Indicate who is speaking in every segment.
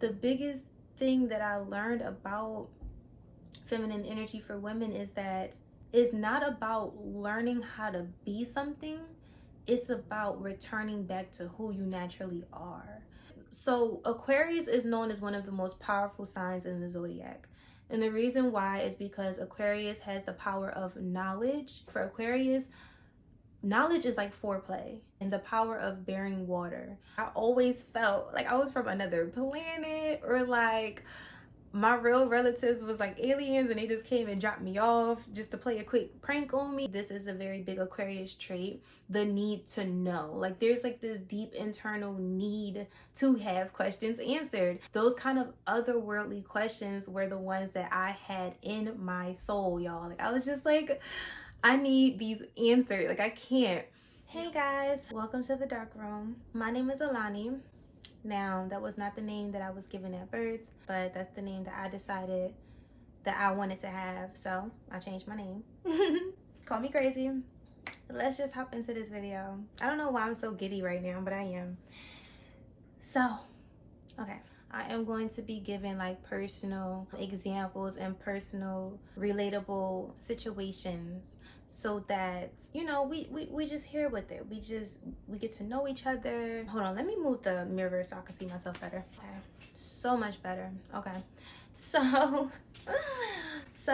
Speaker 1: The biggest thing that I learned about feminine energy for women is that it's not about learning how to be something, it's about returning back to who you naturally are. So Aquarius is known as one of the most powerful signs in the zodiac. And the reason why is because Aquarius has the power of knowledge. For Aquarius, knowledge is like foreplay and the power of bearing water. I always felt like I was from another planet, or like my real relatives was like aliens and they just came and dropped me off just to play a quick prank on me. This is a very big Aquarius trait, the need to know. Like there's like this deep internal need to have questions answered. Those kind of otherworldly questions were the ones that I had in my soul, y'all. Like I was just like, I need these answered. Like I can't. Hey guys, welcome to the dark room. My name is Alani. Now, that was not the name that I was given at birth, but that's the name that I decided that I wanted to have, so I changed my name. Call me crazy. Let's just hop into this video. I don't know why I'm so giddy right now, but I am. So, okay. I am going to be giving like personal examples and personal relatable situations so that, you know, we just here with it. We get to know each other. Hold on, let me move the mirror so I can see myself better. Okay, so much better. Okay, so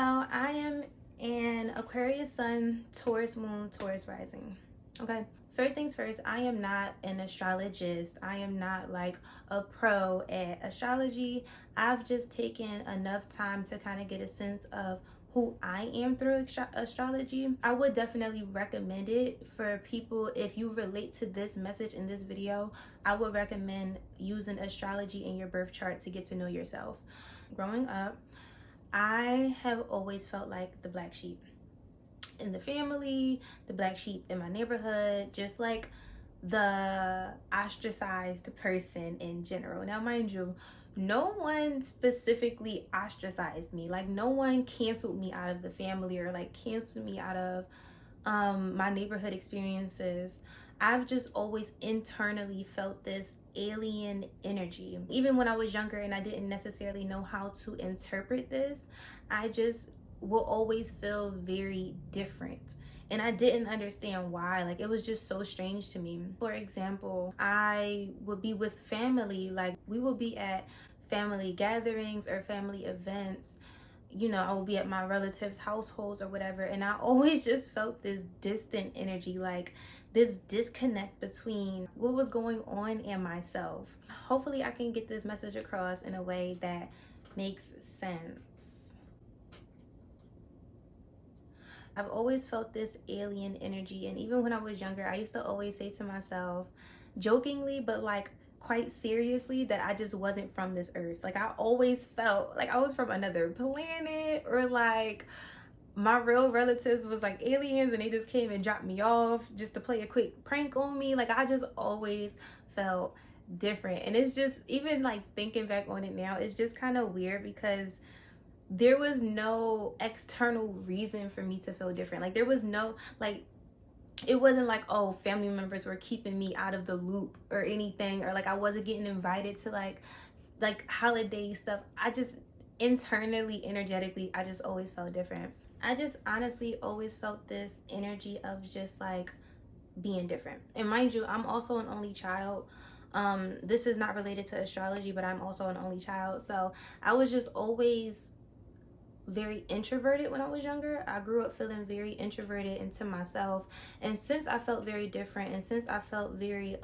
Speaker 1: I am an Aquarius sun, Taurus moon, Taurus rising. Okay, first things first, I am not an astrologist. I am not like a pro at astrology. I've just taken enough time to kind of get a sense of who I am through astrology. I would definitely recommend it for people. If you relate to this message in this video, I would recommend using astrology in your birth chart to get to know yourself. Growing up, I have always felt like the black sheep in the family, the black sheep in my neighborhood, just like the ostracized person in general. Now, mind you, no one specifically ostracized me. Like no one canceled me out of the family or like canceled me out of my neighborhood experiences. I've just always internally felt this alien energy. Even when I was younger and I didn't necessarily know how to interpret this, I just will always feel very different. And I didn't understand why. Like it was just so strange to me. For example, I would be with family, like we would be at family gatherings or family events. You know, I would be at my relatives' households or whatever, and I always just felt this distant energy, like this disconnect between what was going on and myself. Hopefully I can get this message across in a way that makes sense. I've always felt this alien energy, and even when I was younger, I used to always say to myself, jokingly, but like quite seriously, that I just wasn't from this earth. Like I always felt like I was from another planet, or like my real relatives was like aliens and they just came and dropped me off just to play a quick prank on me. Like I just always felt different. And it's just, even like thinking back on it now, it's just kind of weird because there was no external reason for me to feel different. Like there was no, like, it wasn't like, oh, family members were keeping me out of the loop or anything, or like I wasn't getting invited to like holiday stuff. I just internally, energetically, I just always felt different. I just honestly always felt this energy of just like being different. And mind you, I'm also an only child. This is not related to astrology, but I'm also an only child. So I was just always very introverted when I was younger. I grew up feeling very introverted into myself, and since I felt very different and since I felt very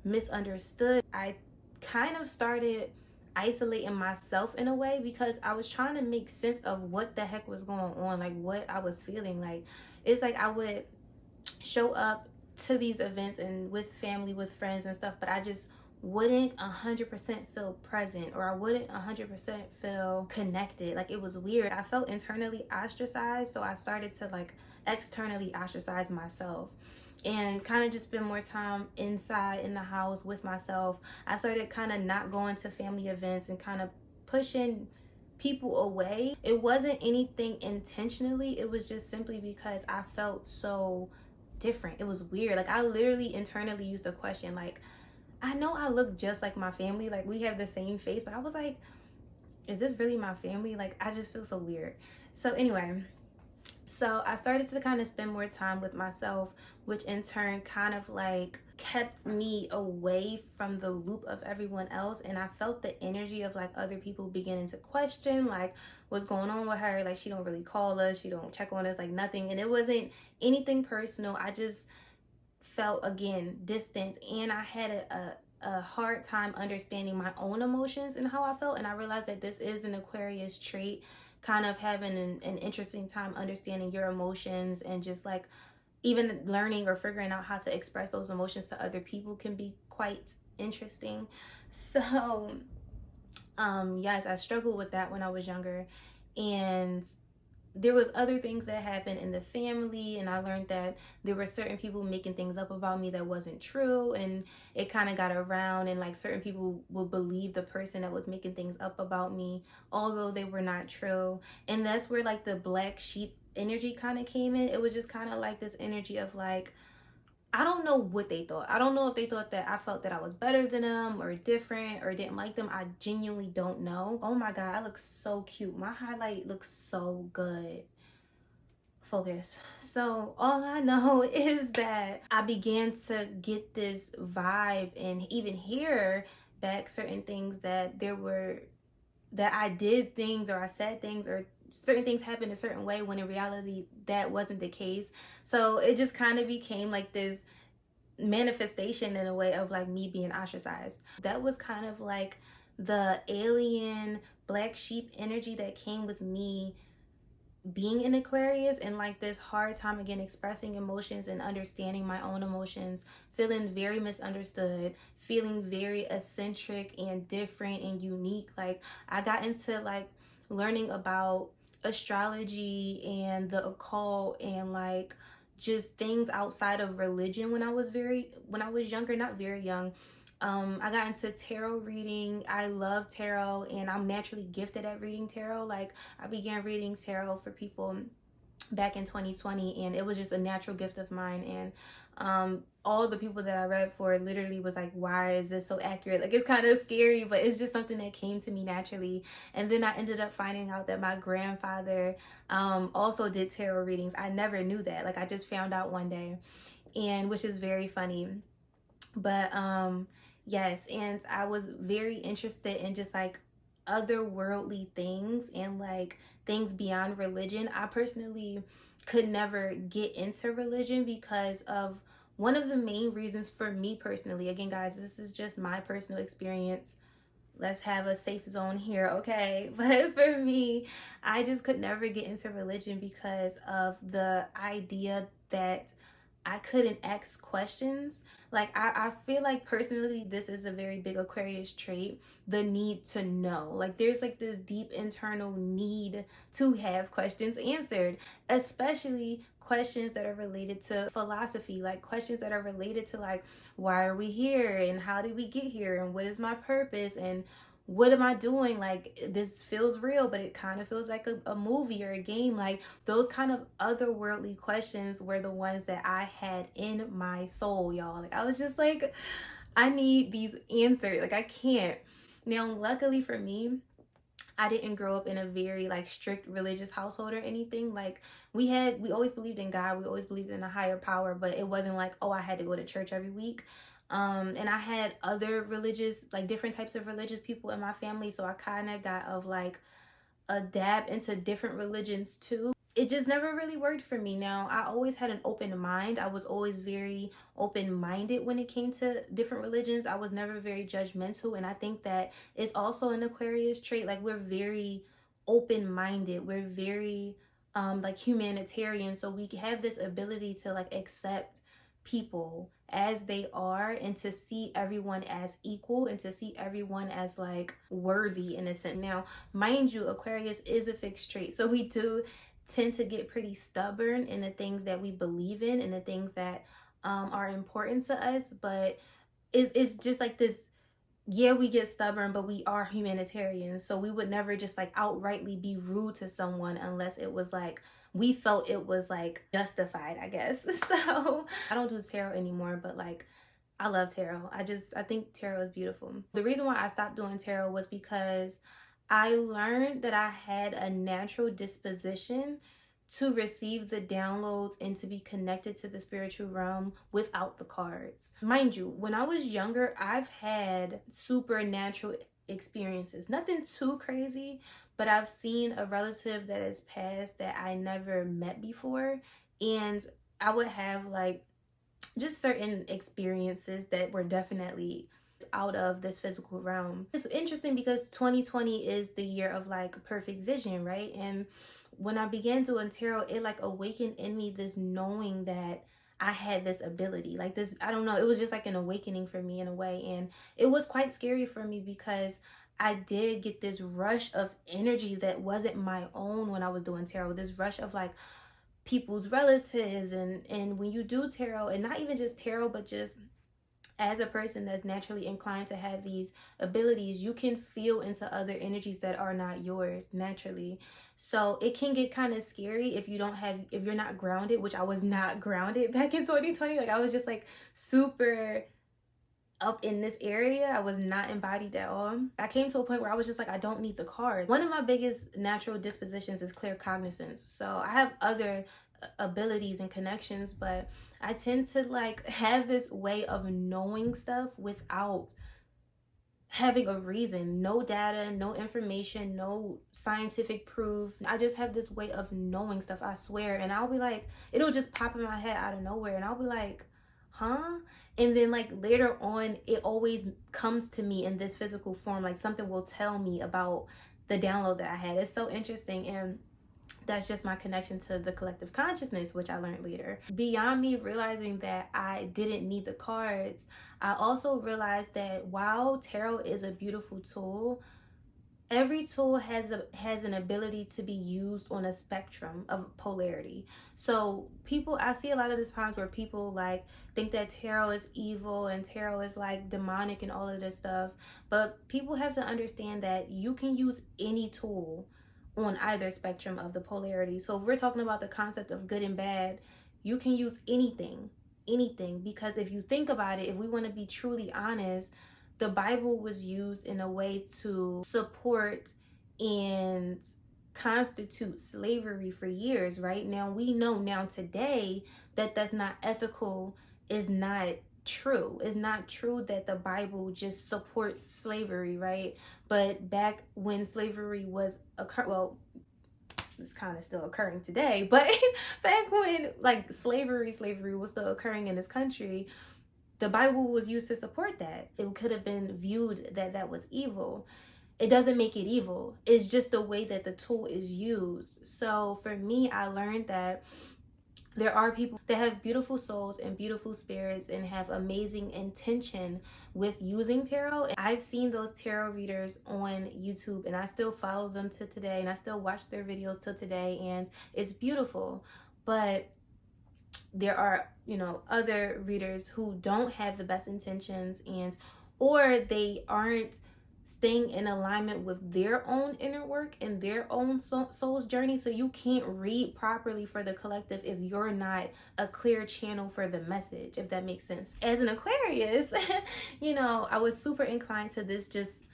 Speaker 1: misunderstood, I kind of started isolating myself in a way because I was trying to make sense of what the heck was going on, like what I was feeling. Like it's like I would show up to these events and with family, with friends and stuff, but I just wouldn't 100% feel present, or I wouldn't 100% feel connected. Like it was weird. I felt internally ostracized, so I started to like externally ostracize myself and kind of just spend more time inside in the house with myself. I started kind of not going to family events and kind of pushing people away. It wasn't anything intentionally, it was just simply because I felt so different. It was weird. Like I literally internally used the question like, I know I look just like my family, like we have the same face, but I was like, is this really my family? Like, I just feel so weird. So anyway, so I started to kind of spend more time with myself, which in turn kind of like kept me away from the loop of everyone else. And I felt the energy of like other people beginning to question like what's going on with her. Like, she don't really call us, she don't check on us, like nothing. And it wasn't anything personal. I just felt again distant, and I had a hard time understanding my own emotions and how I felt. And I realized that this is an Aquarius trait, kind of having an interesting time understanding your emotions, and just like even learning or figuring out how to express those emotions to other people can be quite interesting. So yes, I struggled with that when I was younger. And there was other things that happened in the family, and I learned that there were certain people making things up about me that wasn't true, and it kind of got around, and like certain people would believe the person that was making things up about me although they were not true. And that's where like the black sheep energy kind of came in. It was just kind of like this energy of like, I don't know what they thought. I don't know if they thought that I felt that I was better than them or different or didn't like them. I genuinely don't know. Oh my God, I look so cute. My highlight looks so good. Focus. So all I know is that I began to get this vibe and even hear back certain things that that I did things or I said things or certain things happened a certain way when in reality that wasn't the case. So it just kind of became like this manifestation in a way of like me being ostracized. That was kind of like the alien black sheep energy that came with me being in Aquarius, and like this hard time again expressing emotions and understanding my own emotions, feeling very misunderstood, feeling very eccentric and different and unique. Like, I got into like learning about astrology and the occult and like just things outside of religion when I was younger, not very young. I got into tarot reading. I love tarot, and I'm naturally gifted at reading tarot. Like, I began reading tarot for people back in 2020, and it was just a natural gift of mine. And all the people that I read for literally was like, why is this so accurate? Like, it's kind of scary, but it's just something that came to me naturally. And then I ended up finding out that my grandfather also did tarot readings. I never knew that. Like, I just found out one day, and which is very funny. But yes, and I was very interested in just like otherworldly things and like things beyond religion. I personally could never get into religion because of one of the main reasons for me personally. Again, guys, this is just my personal experience. Let's have a safe zone here, okay? But for me, I just could never get into religion because of the idea that I couldn't ask questions. Like, I feel like personally, this is a very big Aquarius trait, the need to know. Like, there's like this deep internal need to have questions answered, especially questions that are related to philosophy, like questions that are related to like, why are we here and how did we get here and what is my purpose and what am I doing? Like, this feels real, but it kind of feels like a movie or a game. Like, those kind of otherworldly questions were the ones that I had in my soul, y'all. Like, I was just like, I need these answered. Like, I can't. Now, luckily for me, I didn't grow up in a very like strict religious household or anything. Like, we always believed in God, we always believed in a higher power, but it wasn't like, oh, I had to go to church every week. And I had other religious, like different types of religious people in my family, so I kind of got of like a dab into different religions too. It just never really worked for me. Now, I always had an open mind. I was always very open-minded when it came to different religions. I was never very judgmental, and I think that it's also an Aquarius trait. Like, we're very open-minded. We're very like humanitarian, so we have this ability to like accept people as they are and to see everyone as equal and to see everyone as like worthy in a sense. Now, mind you, Aquarius is a fixed trait, so we do tend to get pretty stubborn in the things that we believe in and the things that are important to us. But it's just like this, yeah, we get stubborn, but we are humanitarians, so we would never just like outrightly be rude to someone unless it was like we felt it was like justified, I guess. So I don't do tarot anymore, but like I love tarot. I think tarot is beautiful. The reason why I stopped doing tarot was because I learned that I had a natural disposition to receive the downloads and to be connected to the spiritual realm without the cards. Mind you, when I was younger, I've had supernatural experiences. Nothing too crazy, but I've seen a relative that has passed that I never met before, and I would have like just certain experiences that were definitely out of this physical realm. It's interesting because 2020 is the year of like perfect vision, right? And when I began doing tarot, it like awakened in me this knowing that I had this ability. Like this, I don't know, it was just like an awakening for me in a way. And it was quite scary for me because I did get this rush of energy that wasn't my own when I was doing tarot. This rush of like people's relatives, and when you do tarot, and not even just tarot, but just as a person that's naturally inclined to have these abilities, you can feel into other energies that are not yours naturally. So it can get kind of scary if you're not grounded, which I was not grounded back in 2020. Like I was just like super up in this area. I was not embodied at all. I came to a point where I was just like, I don't need the cards. One of my biggest natural dispositions is clear cognizance. So I have other abilities and connections, but I tend to like have this way of knowing stuff without having a reason. No data, no information, no scientific proof. I just have this way of knowing stuff, I swear. And I'll be like, it'll just pop in my head out of nowhere, and I'll be like, huh? And then like later on, it always comes to me in this physical form. Like something will tell me about the download that I had. It's so interesting. And that's just my connection to the collective consciousness, which I learned later. Beyond me realizing that I didn't need the cards, I also realized that while tarot is a beautiful tool, every tool has an ability to be used on a spectrum of polarity. So people, I see a lot of these times where people like think that tarot is evil and tarot is like demonic and all of this stuff, but people have to understand that you can use any tool on either spectrum of the polarity. So if we're talking about the concept of good and bad, you can use anything, because if you think about it, if we want to be truly honest, the Bible was used in a way to support and constitute slavery for years, right? Now we know now today that that's not ethical, is not true. It's not true that the Bible just supports slavery, right? But back when slavery was well, it's kind of still occurring today, but back when like slavery was still occurring in this country, the Bible was used to support that. It could have been viewed that that was evil. It doesn't make it evil. It's just the way that the tool is used. So for me, I learned that there are people that have beautiful souls and beautiful spirits and have amazing intention with using tarot. I've seen those tarot readers on YouTube, and I still follow them to today, and I still watch their videos till today, and it's beautiful. But there are, other readers who don't have the best intentions, and or they aren't staying in alignment with their own inner work and their own soul's journey. So you can't read properly for the collective if you're not a clear channel for the message, if that makes sense. As an Aquarius, I was super inclined to this just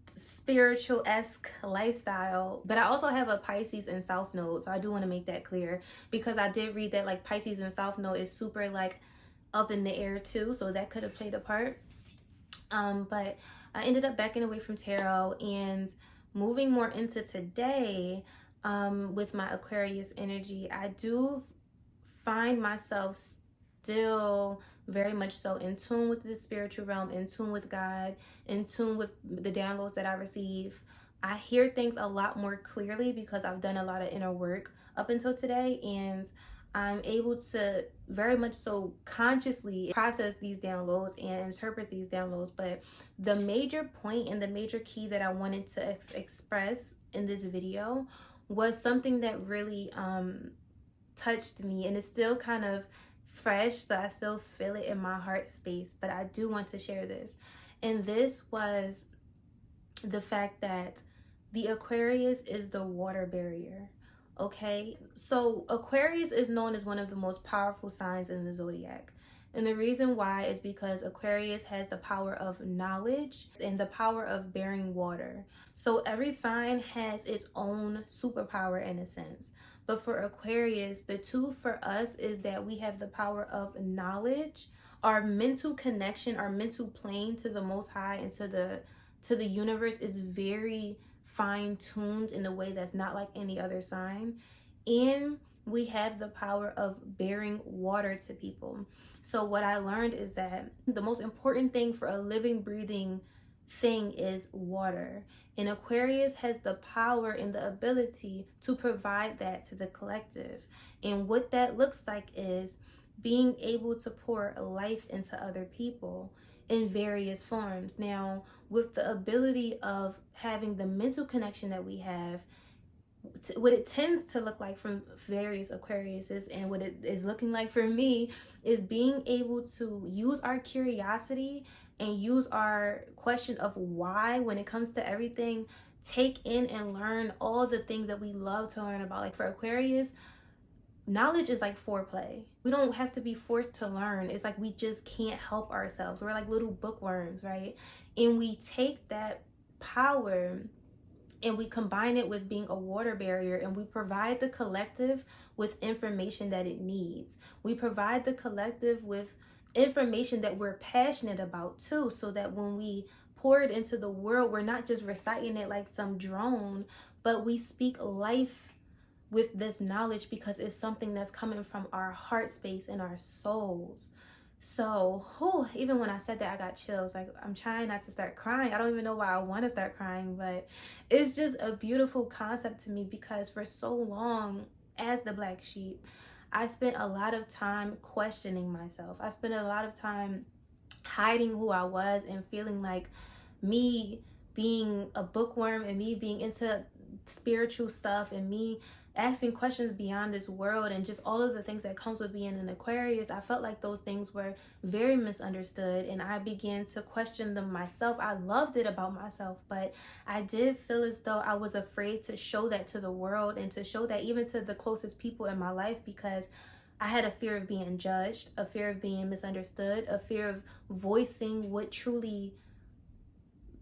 Speaker 1: spiritual-esque lifestyle, but I also have a Pisces and South Node, so I do want to make that clear, because I did read that like Pisces and South Node is super like up in the air too, so that could have played a part. But I ended up backing away from tarot and moving more into today. With my Aquarius energy, I do find myself still very much so in tune with the spiritual realm, in tune with God, in tune with the downloads that I receive. I hear things a lot more clearly because I've done a lot of inner work up until today, and I'm able to very much so consciously process these downloads and interpret these downloads. But the major point and the major key that I wanted to express in this video was something that really touched me, and it's still kind of fresh, so I still feel it in my heart space, but I do want to share this. And this was the fact that the Aquarius is the water barrier. Okay, so Aquarius is known as one of the most powerful signs in the zodiac. And the reason why is because Aquarius has the power of knowledge and the power of bearing water. So every sign has its own superpower in a sense. But for Aquarius, the two for us is that we have the power of knowledge, our mental connection, our mental plane to the Most High and to the universe is very fine-tuned in a way that's not like any other sign. And we have the power of bearing water to people. So what I learned is that the most important thing for a living, breathing thing is water. And Aquarius has the power and the ability to provide that to the collective. And what that looks like is being able to pour life into other people in various forms. Now, with the ability of having the mental connection that we have, what it tends to look like from various Aquariuses and what it is looking like for me is being able to use our curiosity and use our question of why when it comes to everything, take in and learn all the things that we love to learn about. Like for Aquarius, knowledge is like foreplay. We don't have to be forced to learn. It's like we just can't help ourselves. We're like little bookworms, right? And we take that power and we combine it with being a water barrier, and we provide the collective with information that it needs. We provide the collective with information that we're passionate about too, so that when we pour it into the world, we're not just reciting it like some drone, but we speak life with this knowledge because it's something that's coming from our heart space and our souls. So, even when I said that, I got chills. Like, I'm trying not to start crying. I don't even know why I want to start crying, but it's just a beautiful concept to me because for so long, as the black sheep, I spent a lot of time questioning myself. I spent a lot of time hiding who I was and feeling like me being a bookworm and me being into spiritual stuff and me asking questions beyond this world and just all of the things that comes with being an Aquarius, I felt like those things were very misunderstood and I began to question them myself. I loved it about myself, but I did feel as though I was afraid to show that to the world and to show that even to the closest people in my life because I had a fear of being judged, a fear of being misunderstood, a fear of voicing what truly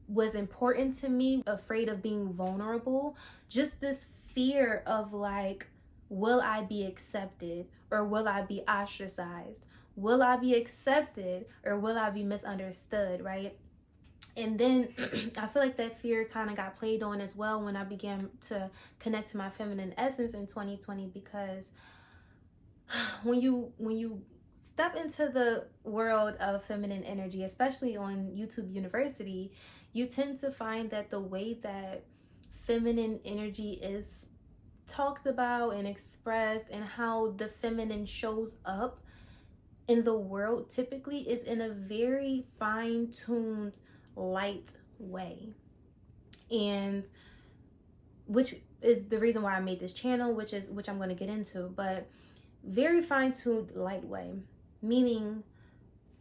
Speaker 1: was important to me, afraid of being vulnerable, just this fear of like, will I be accepted or will I be ostracized? Will I be accepted or will I be misunderstood, right? And then I feel like that fear kind of got played on as well when I began to connect to my feminine essence in 2020 because when you step into the world of feminine energy, especially on YouTube University, you tend to find that the way that feminine energy is talked about and expressed and how the feminine shows up in the world typically is in a very fine-tuned, light way. And which is the reason why I made this channel, which I'm going to get into, but very fine-tuned, light way, meaning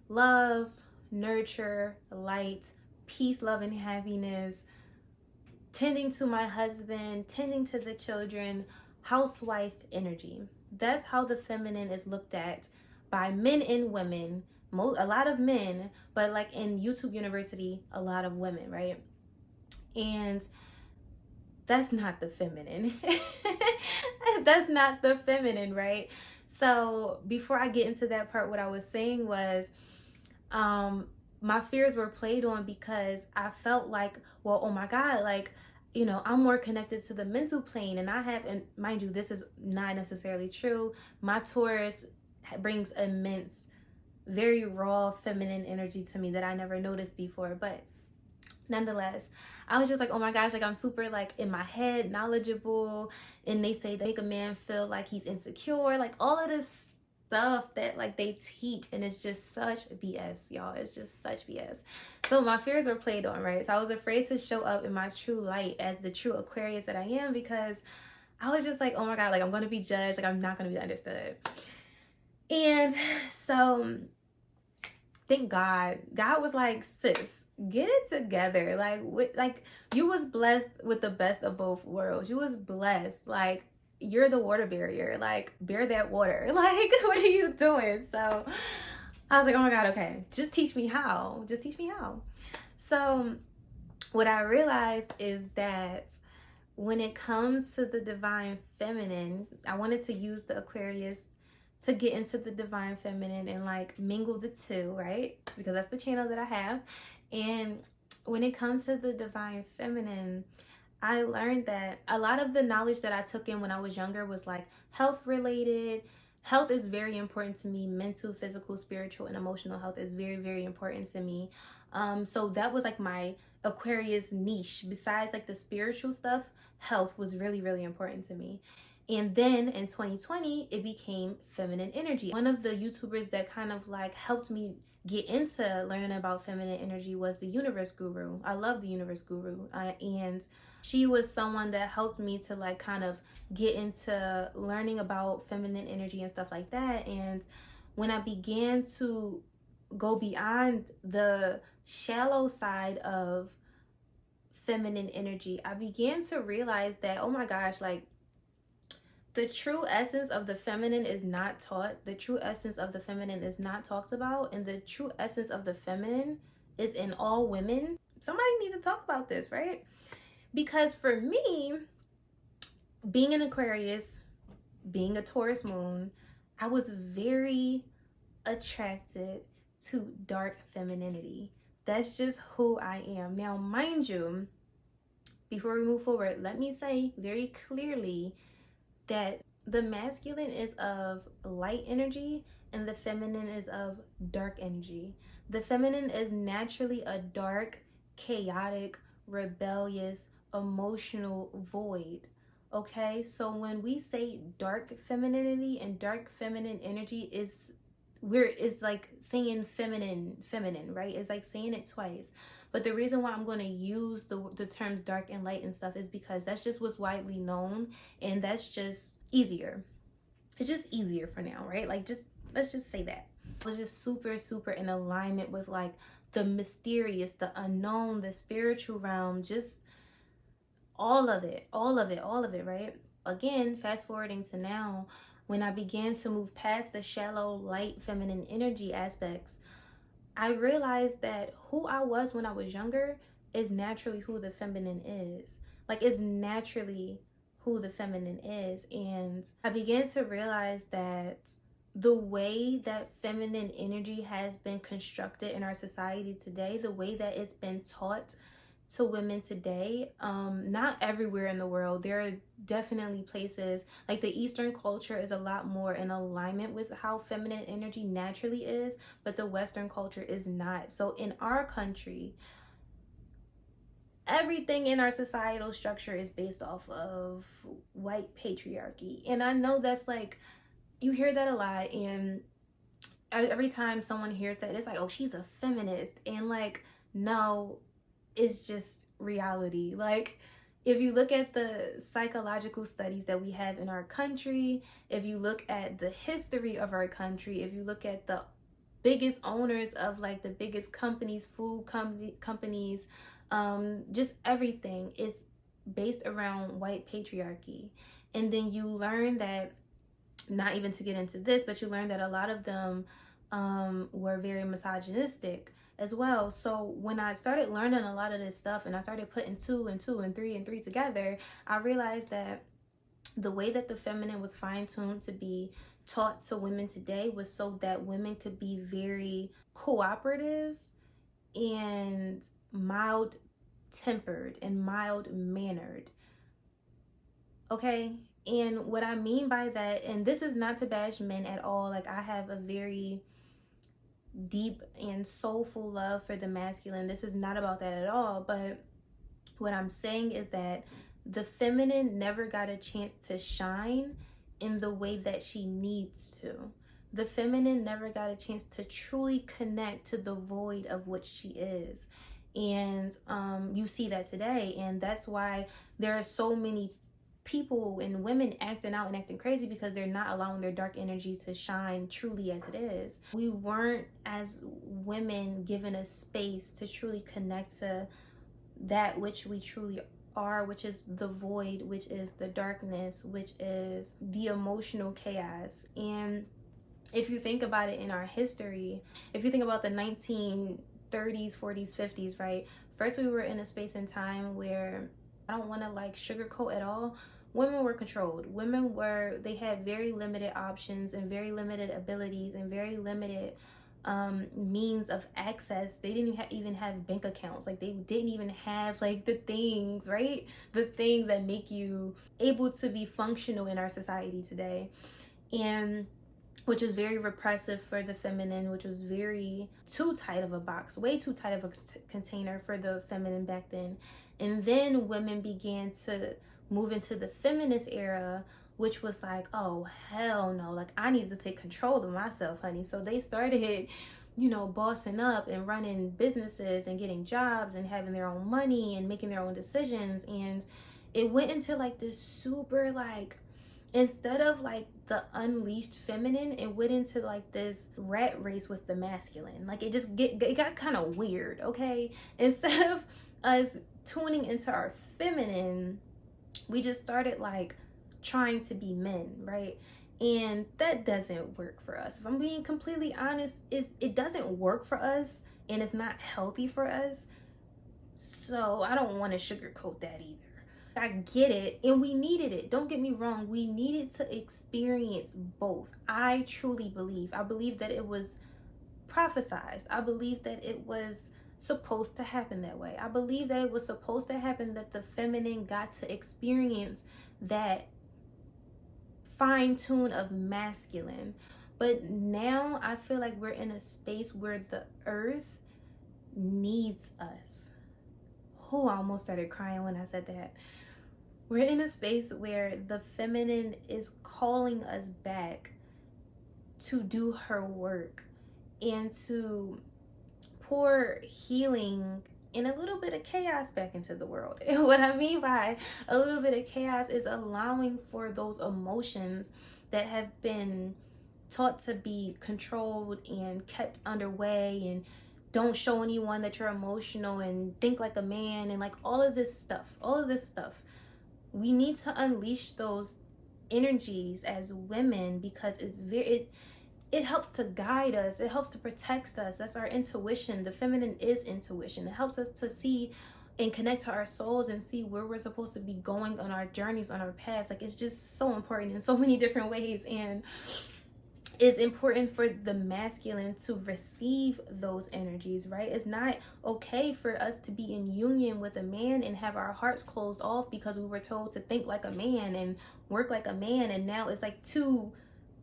Speaker 1: love, nurture, light, peace, love, and happiness, tending to my husband, tending to the children, housewife energy. That's how the feminine is looked at by men and women. A lot of men, but like in YouTube University, a lot of women, right? And that's not the feminine. That's not the feminine, right? So before I get into that part, what I was saying was, my fears were played on because I felt like, well, oh my God, like, you know, I'm more connected to the mental plane and I have, and mind you, this is not necessarily true. My Taurus brings immense, very raw feminine energy to me that I never noticed before, but nonetheless, I was just like, oh my gosh, like I'm super like in my head knowledgeable, and they say they make a man feel like he's insecure, like all of this stuff that like they teach, and it's just such BS, y'all. It's just such BS. So my fears are played on, right? So I was afraid to show up in my true light as the true Aquarius that I am because I was just like, oh my God, like I'm gonna be judged, like I'm not gonna be understood. And so thank God was like, sis, get it together. Like you was blessed with the best of both worlds. You was blessed. Like you're the water barrier. Like bear that water. Like what are you doing? So I was like, oh my God, okay, just teach me how. Just teach me how. So what I realized is that when it comes to the divine feminine, I wanted to use the Aquarius to get into the divine feminine and like mingle the two, right? Because that's the channel that I have. And when it comes to the divine feminine, I learned that a lot of the knowledge that I took in when I was younger was like health related. Health is very important to me. Mental, physical, spiritual, and emotional health is very, very important to me. So that was like my Aquarius niche. Besides like the spiritual stuff, health was really, really important to me. And then in 2020, it became feminine energy. One of the YouTubers that kind of like helped me get into learning about feminine energy was the Universe Guru. I love the Universe Guru. And she was someone that helped me to like kind of get into learning about feminine energy and stuff like that. And when I began to go beyond the shallow side of feminine energy, I began to realize that, oh my gosh, like the true essence of the feminine is not taught. The true essence of the feminine is not talked about. And the true essence of the feminine is in all women. Somebody needs to talk about this, right? Because for me, being an Aquarius, being a Taurus moon, I was very attracted to dark femininity. That's just who I am. Now, mind you, before we move forward, let me say very clearly that the masculine is of light energy and the feminine is of dark energy. The feminine is naturally a dark, chaotic, rebellious, emotional void. Okay, so when we say dark femininity and dark feminine energy is like saying feminine, right? It's like saying it twice. But the reason why I'm going to use the terms dark and light and stuff is because that's just what's widely known, and that's just easier. It's just easier for now, right? Like, just let's just say that. I was just super in alignment with like the mysterious, the unknown, the spiritual realm, just all of it, right? Again, fast forwarding to now, when I began to move past the shallow, light, feminine energy aspects, I realized that who I was when I was younger is naturally who the feminine is. Like, it's naturally who the feminine is. And I began to realize that the way that feminine energy has been constructed in our society today, the way that it's been taught to women today, not everywhere in the world. There are definitely places like the Eastern culture is a lot more in alignment with how feminine energy naturally is, but the Western culture is not. So in our country, everything in our societal structure is based off of white patriarchy. And I know that's like, you hear that a lot, and every time someone hears that, it's like, oh, she's a feminist. And like, no, it's just reality. Like, if you look at the psychological studies that we have in our country, if you look at the history of our country, if you look at the biggest owners of like the biggest companies, companies, just everything, it's based around white patriarchy. And then you learn that, not even to get into this, but you learn that a lot of them were very misogynistic as well. So when I started learning a lot of this stuff and I started putting two and two and three together, I realized that the way that the feminine was fine-tuned to be taught to women today was so that women could be very cooperative and mild tempered and mild mannered. Okay, and what I mean by that, and this is not to bash men at all, like I have a very deep and soulful love for the masculine. This is not about that at all. But what I'm saying is that the feminine never got a chance to shine in the way that she needs to. The feminine never got a chance to truly connect to the void of which she is. And you see that today. And that's why there are so many people and women acting out and acting crazy, because they're not allowing their dark energy to shine truly as it is. We weren't, as women, given a space to truly connect to that which we truly are, which is the void, which is the darkness, which is the emotional chaos. And if you think about it in our history, if you think about the 1930s, 40s, 50s, right? First, we were in a space and time where, I don't want to like sugarcoat at all, women were controlled. They had very limited options and very limited abilities and very limited means of access. They didn't even have bank accounts. Like, they didn't even have like the things, right? The things that make you able to be functional in our society today. And which is very repressive for the feminine, which was very too tight of a box, way too tight of a container for the feminine back then. And then women began to move into the feminist era, which was like, oh, hell no, like, I need to take control of myself, honey. So they started, bossing up and running businesses and getting jobs and having their own money and making their own decisions. And it went into like this super, like, instead of like the unleashed feminine, it went into like this rat race with the masculine. Like, it got kind of weird, okay? Instead of us tuning into our feminine, we just started like trying to be men, right? And that doesn't work for us. If I'm being completely honest, it doesn't work for us, and it's not healthy for us. So I don't want to sugarcoat that either. I get it, and we needed it. Don't get me wrong. We needed to experience both. I truly believe. I believe that it was prophesized. I believe that it was supposed to happen that way. I believe that it was supposed to happen, that the feminine got to experience that fine tune of masculine. But now I feel like we're in a space where the earth needs us. Oh, I almost started crying when I said that. We're in a space where the feminine is calling us back to do her work and to pour healing and a little bit of chaos back into the world. And what I mean by a little bit of chaos is allowing for those emotions that have been taught to be controlled and kept underway, and don't show anyone that you're emotional and think like a man, and like all of this stuff. We need to unleash those energies as women, because it helps to guide us. It helps to protect us. That's our intuition. The feminine is intuition. It helps us to see and connect to our souls and see where we're supposed to be going on our journeys, on our paths. Like, it's just so important in so many different ways. And it's important for the masculine to receive those energies, right? It's not okay for us to be in union with a man and have our hearts closed off because we were told to think like a man and work like a man. And now it's like two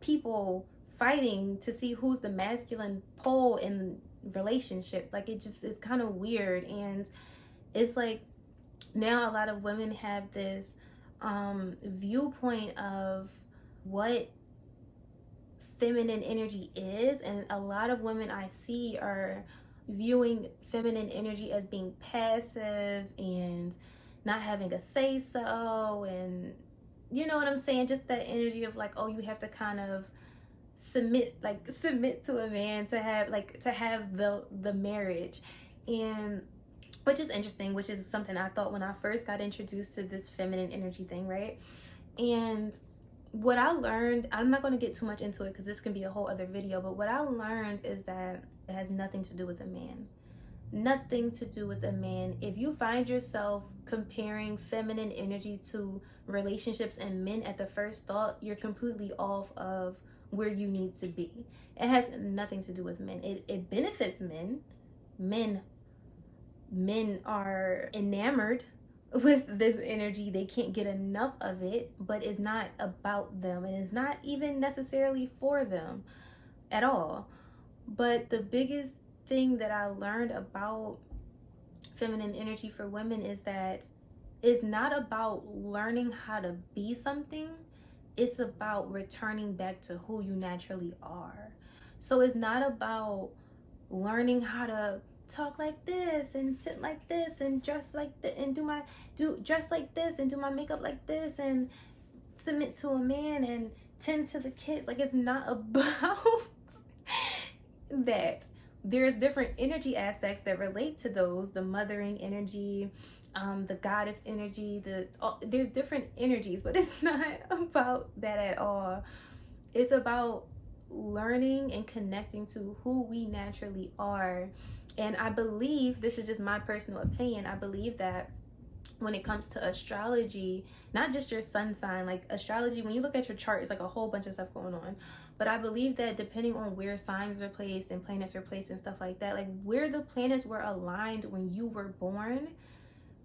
Speaker 1: people fighting to see who's the masculine pole in relationship. Like, it just is kind of weird. And it's like, now a lot of women have this viewpoint of what feminine energy is, and a lot of women I see are viewing feminine energy as being passive and not having a say so, and you know what I'm saying, just that energy of like, oh, you have to kind of submit to a man to have the marriage. And which is interesting, which is something I thought when I first got introduced to this feminine energy thing, right? And what I learned, I'm not going to get too much into it because this can be a whole other video, but what I learned is that it has nothing to do with a man. Nothing to do with a man. If you find yourself comparing feminine energy to relationships and men at the first thought, you're completely off of where you need to be. It has nothing to do with men. It benefits men. Men are enamored with this energy. They can't get enough of it, but it's not about them, and it's not even necessarily for them at all. But the biggest thing that I learned about feminine energy for women is that it's not about learning how to be something. It's about returning back to who you naturally are. So it's not about learning how to talk like this and sit like this and dress like that and dress like this and do my makeup like this and submit to a man and tend to the kids. Like, it's not about that. There's different energy aspects that relate to those, the mothering energy, the goddess energy, there's different energies, but it's not about that at all. It's about learning and connecting to who we naturally are. And I believe, this is just my personal opinion, I believe that when it comes to astrology, not just your sun sign, like astrology, when you look at your chart, it's like a whole bunch of stuff going on. But I believe that depending on where signs are placed and planets are placed and stuff like that, like where the planets were aligned when you were born,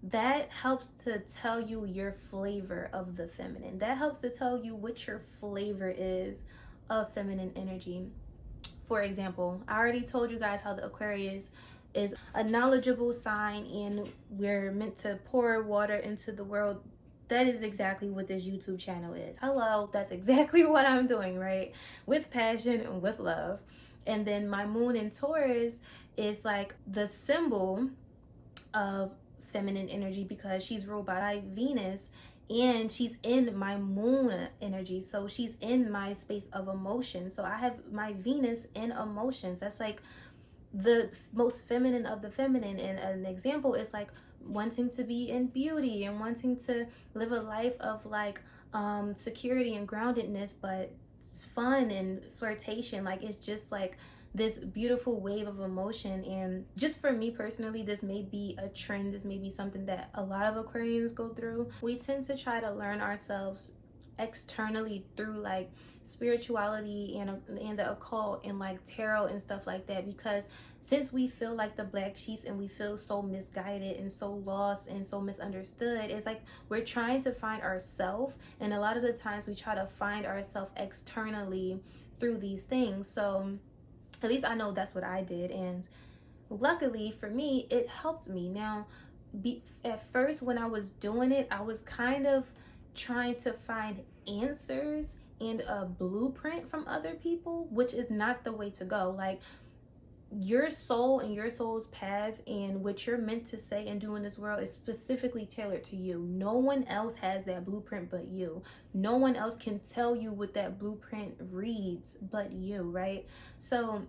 Speaker 1: that helps to tell you your flavor of the feminine. That helps to tell you what your flavor is of feminine energy. For example, I already told you guys how the Aquarius is a knowledgeable sign and we're meant to pour water into the world. That is exactly what this YouTube channel is. Hello, that's exactly what I'm doing, right? With passion and with love. And then my moon in Taurus is like the symbol of feminine energy because she's ruled by Venus and she's in my moon energy, so she's in my space of emotion. So I have my Venus in emotions. That's like the most feminine of the feminine. And an example is like wanting to be in beauty and wanting to live a life of like security and groundedness, but it's fun and flirtation. Like it's just like this beautiful wave of emotion. And just for me personally, this may be a trend, this may be something that a lot of Aquarians go through. We tend to try to learn ourselves externally through like spirituality and the occult and like tarot and stuff like that, because since we feel like the black sheeps and we feel so misguided and so lost and so misunderstood, it's like we're trying to find ourselves, and a lot of the times we try to find ourselves externally through these things. So at least I know that's what I did, and luckily for me it helped me. Now at first when I was doing it, I was kind of trying to find answers and a blueprint from other people, which is not the way to go. Like your soul and your soul's path and what you're meant to say and do in this world is specifically tailored to you. No one else has that blueprint but you. No one else can tell you what that blueprint reads but you, right? So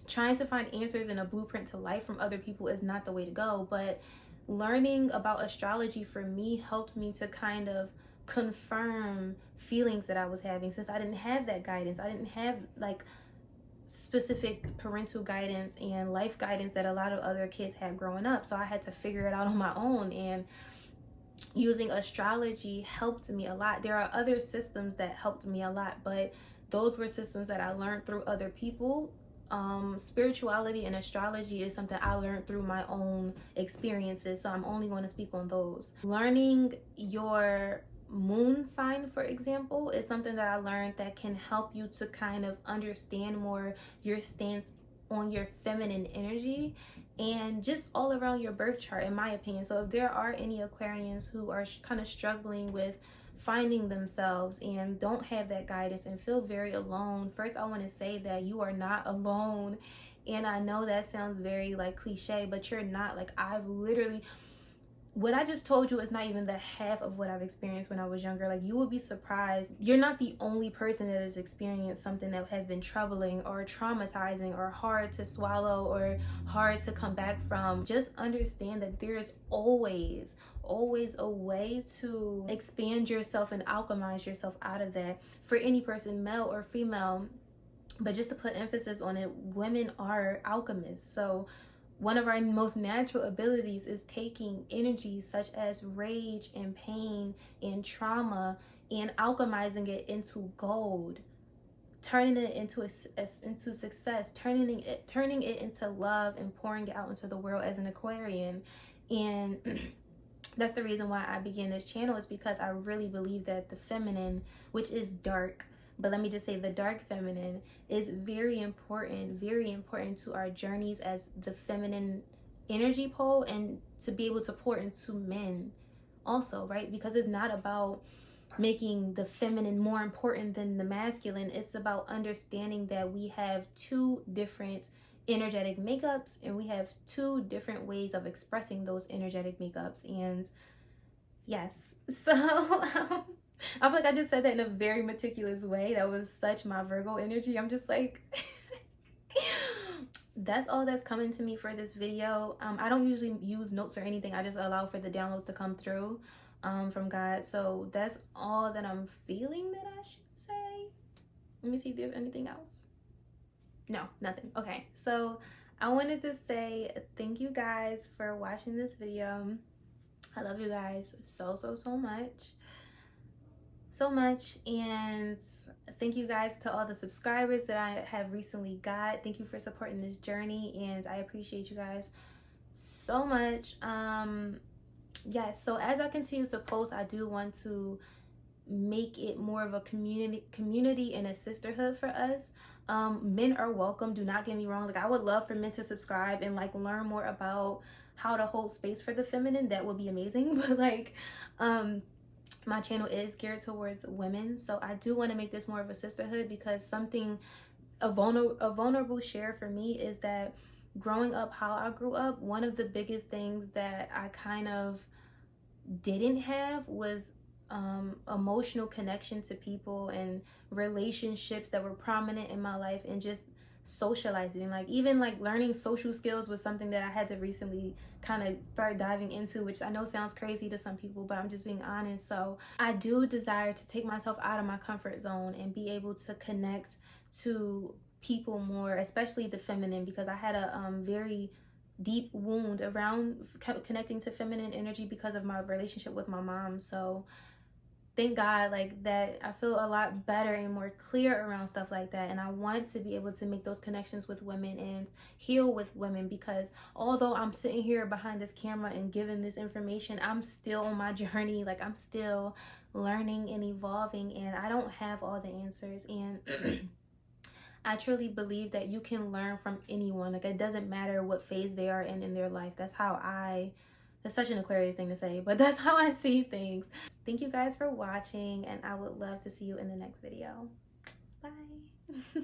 Speaker 1: trying to find answers and a blueprint to life from other people is not the way to go. But learning about astrology for me helped me to kind of confirm feelings that I was having, since I didn't have that guidance. I didn't have like specific parental guidance and life guidance that a lot of other kids had growing up. So I had to figure it out on my own, and using astrology helped me a lot. There are other systems that helped me a lot, but those were systems that I learned through other people. Spirituality and astrology is something I learned through my own experiences, so I'm only going to speak on those. Learning your moon sign, for example, is something that I learned that can help you to kind of understand more your stance on your feminine energy and just all around your birth chart, in my opinion. So if there are any Aquarians who are kind of struggling with finding themselves and don't have that guidance and feel very alone, first I want to say that you are not alone. And I know that sounds very like cliche, but you're not. Like I've literally, what I just told you is not even the half of what I've experienced when I was younger. Like you will be surprised. You're not the only person that has experienced something that has been troubling or traumatizing or hard to swallow or hard to come back from. Just understand that there is always a way to expand yourself and alchemize yourself out of that, for any person, male or female. But just to put emphasis on it, women are alchemists. So one of our most natural abilities is taking energies such as rage and pain and trauma and alchemizing it into gold, turning it into into success, turning it into love and pouring it out into the world as an Aquarian. And that's the reason why I began this channel, is because I really believe that the feminine, which is dark, but let me just say the dark feminine, is very important to our journeys as the feminine energy pole, and to be able to pour into men also, right? Because it's not about making the feminine more important than the masculine. It's about understanding that we have two different energetic makeups and we have two different ways of expressing those energetic makeups. And yes, so I feel like I just said that in a very meticulous way. That was such my Virgo energy. I'm just like that's all that's coming to me for this video. I don't usually use notes or anything. I just allow for the downloads to come through from God. So that's all that I'm feeling that I should say. Let me see if there's anything else. No, nothing. Okay, so I wanted to say thank you guys for watching this video. I love you guys so much, and thank you guys to all the subscribers that I have recently got. Thank you for supporting this journey, and I appreciate you guys so much. Yes, so as I continue to post, I do want to make it more of a community and a sisterhood for us. Men are welcome, do not get me wrong. Like, I would love for men to subscribe and like learn more about how to hold space for the feminine. That would be amazing. But like, my channel is geared towards women, so I do want to make this more of a sisterhood, because a vulnerable share for me is that growing up how I grew up, one of the biggest things that I kind of didn't have was emotional connection to people and relationships that were prominent in my life, and just socializing. Like, even like learning social skills was something that I had to recently kind of start diving into, which I know sounds crazy to some people, but I'm just being honest. So I do desire to take myself out of my comfort zone and be able to connect to people more, especially the feminine, because I had a very deep wound around connecting to feminine energy because of my relationship with my mom. So thank God, like, that I feel a lot better and more clear around stuff like that. And I want to be able to make those connections with women and heal with women, because although I'm sitting here behind this camera and giving this information, I'm still on my journey. Like, I'm still learning and evolving, and I don't have all the answers. And I truly believe that you can learn from anyone. Like, it doesn't matter what phase they are in their life. That's such an Aquarius thing to say, but that's how I see things. Thank you guys for watching, and I would love to see you in the next video. Bye.